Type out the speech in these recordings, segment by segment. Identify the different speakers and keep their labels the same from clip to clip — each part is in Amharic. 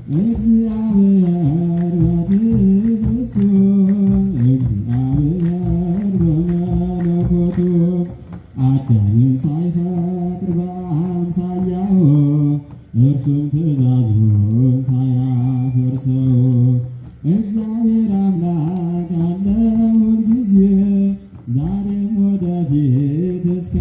Speaker 1: እግዚአብሔር በትዕግሥቱ እግዚአብሔር በመለኮቱ አዳምን ሳይፈጥር በአምሳያው እርሱም ትእዛዙን ሳያፈርሰው እግዚአብሔር አምላክ አለ ሁልጊዜ ዛሬም ወደፊት እስከ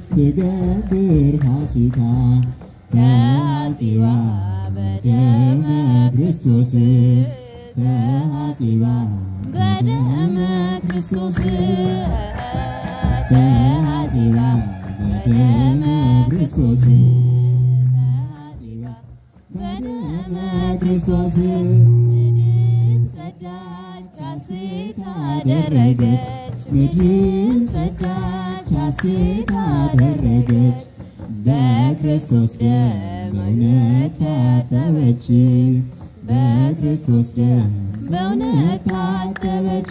Speaker 1: ትገብር ፋሲካ ተሐጺባ በደመ ክርስቶስ ተሐጺባ በደመ ክርስቶስ ተሐጺባ በደመ ክርስቶስ ተሐጺባ በደመ ክርስቶስ ምድርን ጸዳች ሐሴት አደረገች ምድርን ጸዳች ሐሴት አደረገች በክርስቶስ ደም እውነት ታጠበች በክርስቶስ ደም በእውነት ታጠበች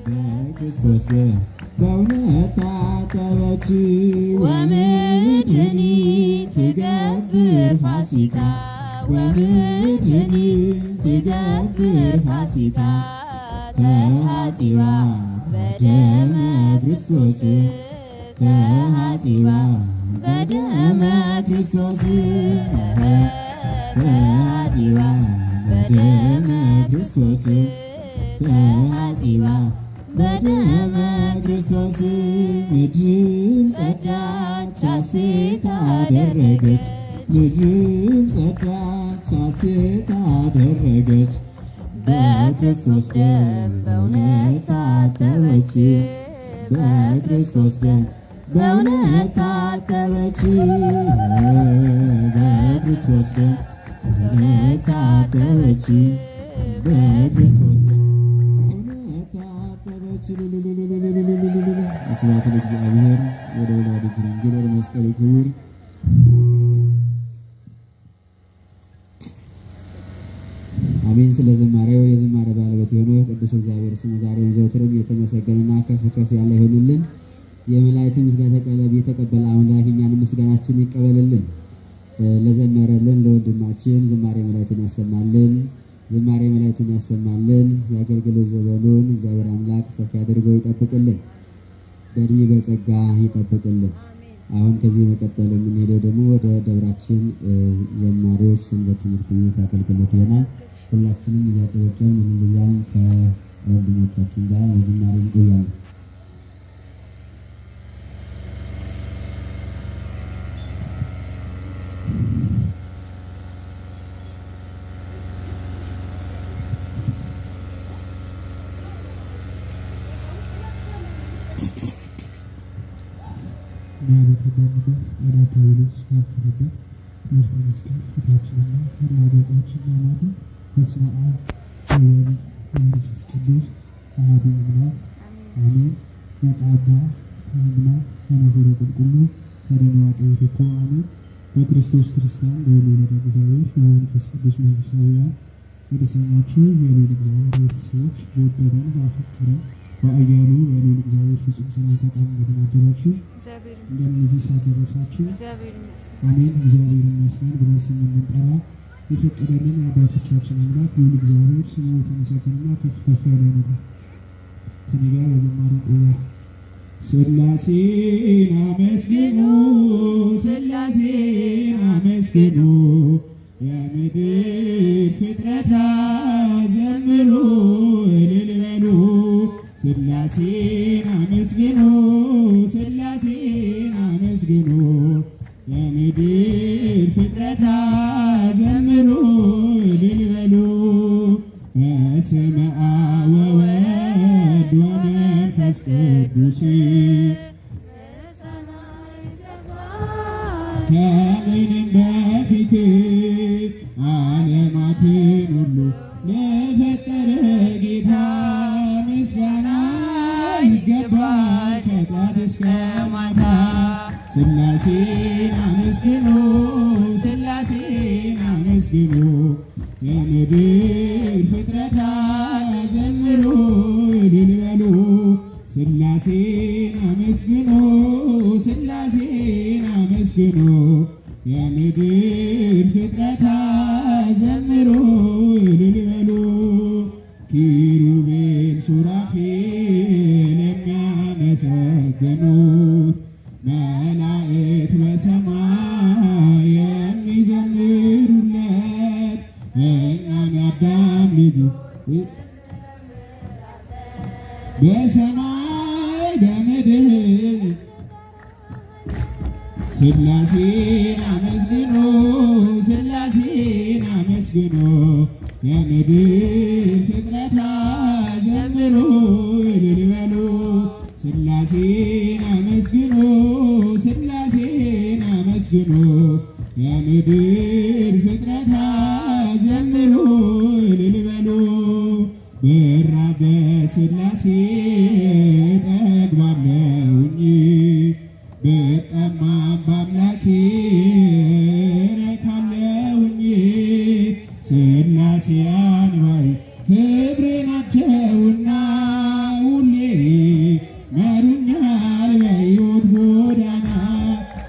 Speaker 1: በክርስቶስ ደም በእውነት ታጠበች ወምድርኒ ትገብር ፋሲካ ወምድርኒ ትገብር ፋሲካ ተሐጺባ በደመ ክርስቶስ ተሐጺባ በደመ ክርስቶስ ተሐጺባ በደመ ክርስቶስ ተሐጺባ በደመ ክርስቶስ ምድርም ጸዳች ሐሴት አደረገች ምድርም ጸዳች ሐሴት አደረገች በክርስቶስ ደም በእውነት ታጠበች በክርስቶስ ደም በእውነት ታጠበች በክርስቶስ ደም በእውነት ታጠበች በክርስቶስ ደም በእውነት ታጠበች። ስብሐት ለእግዚአብሔር ወለወላዲቱ ድንግል ወለመስቀሉ ክቡር። አሜን። ስለ ዝማሬው የዝማሬ ባለቤት የሆነው ቅዱስ እግዚአብሔር ስሙ ዛሬም ዘወትርም የተመሰገነና ከፍ ከፍ ያለ ይሆንልን። የመላእክትን ምስጋና የተቀበለ አምላክ እኛንም ምስጋናችን ይቀበልልን። ለዘመረልን ለወንድማችን ዝማሬ መላእክትን ያሰማልን፣ ዝማሬ መላእክትን ያሰማልን። የአገልግሎት ዘመኑን እግዚአብሔር አምላክ ሰፊ አድርጎ ይጠብቅልን፣ በዕድሜ በጸጋ ይጠብቅልን። አሁን ከዚህ መቀጠል የምንሄደው ደግሞ ወደ ደብራችን ዘማሪዎች ሰንበት ትምህርት ቤት አገልግሎት ይሆናል። ሁላችንም እያጨበጨብን እንልያን ከወንድሞቻችን ጋር በዝማሬ እንቆያለን።
Speaker 2: በተደረገበት ወዳዳዊሎስ ያፈረበት ትምህርተ መስቀል ፊታችንና መረጋገጫችን ናማቱ። በስመ አብ ወወልድ ወመንፈስ ቅዱስ አሐዱ አምላክ አሜን። መቃባ ከህግና ከነገረ ቁልቁሉ ከደንዋጤት እኮ አሜን። በክርስቶስ ክርስቲያን በወልደ እግዚአብሔር በመንፈስ ቅዱስ መንፈሳውያን የተሰኛችሁ የልዑል እግዚአብሔር ቤተሰቦች በወደደን ባፈቀረን በአያሉ የልዑል እግዚአብሔር ፍጹም ሰላምታ ቃል እንደተናገራችሁ እንደዚህ ሳደረሳችሁ አሜን። እግዚአብሔር ይመስገን ብለን ስም የምንጠራ የፈቀደልን የአባቶቻችን አምላክ ልዑል እግዚአብሔር ስሙ የተመሰገነና ከፍ ከፍ ያለ ነው። ከኔ ጋር በዝማሬ ቆያል። ሥላሴን አመስግኑ ሥላሴን አመስግኑ የምድር ፍጥረታት ዘምሩ እልል በሉ። ሥላሴን አመስግኑ ሥላሴን አመስግኑ
Speaker 3: ከምንም በፊት ዓለማትን ሁሉ ለፈጠረ ጌታ ምስጋና ይገባል ከጧት እስከ ማታ። ሥላሴን አመስግኑ ሥላሴን አመስግኑ የምድር ፍጥረታት ዘምሩ እልል በሉ። ሥላሴን አመስግኑ ሥላሴን አመስግኑ የምድር ፍጥረታት ዘምሩ እልል በሉ። ኪሩቤል ሱራፌል የሚያመሰግኑት መላእክት በሰማይ የሚዘምሩለት እኛም የአዳም ልጅ በሰማይ በምድር ሥላሴን አመስግኑ ሥላሴን አመስግኑ የምድር ፍጥረታት ዘምሩ እልል በሉ። ሥላሴን አመስግኑ ሥላሴን አመስግኑ የምድር ፍጥረታት ዘምሩ እልል በሉ። ብራብ በሥላሴ እጠግባለሁኝ ብጠማም በአምላኬ እረካለሁኝ። ሥላሴ አንባይ ክብሬ ናቸውና ሁሌ መሩኛል በሕይወት ጎዳና።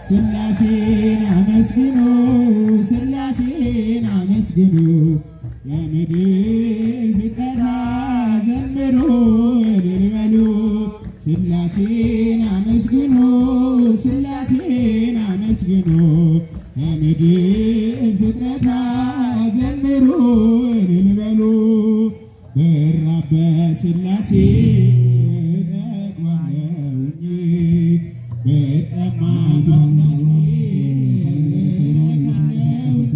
Speaker 3: ሥላሴን አመስግኑ ሥላሴን አመስግኑ የምድር ፍጥረታት ዘምሩ እልል በሉ። ሥላሴን አመስግኑ ሥላሴን አመስግኑ የምድር ፍጥረታት ዘምሩ እልል በሉ። ብራብ በሥላሴ እጠግባለሁኝ ብጠማም በአምላኬ እረካለሁኝ።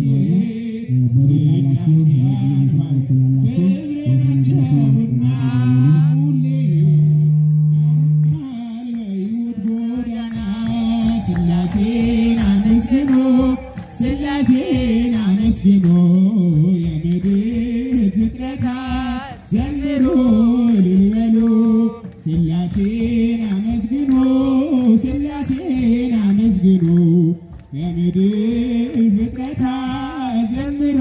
Speaker 3: ሥላሴ አንባይ ክብሬ ናቸውና ሁሌ መሩኛል በሕይወት ጎዳና። ሥላሴን አመስግኑ ሥላሴን አመስግኑ የምድር ፍጥረታት ዘምሩ እልል በሉ። ሥላሴን አመስግኑ ሥላሴን አመስግኑ የምድር ፍጥረታት ዘምሩ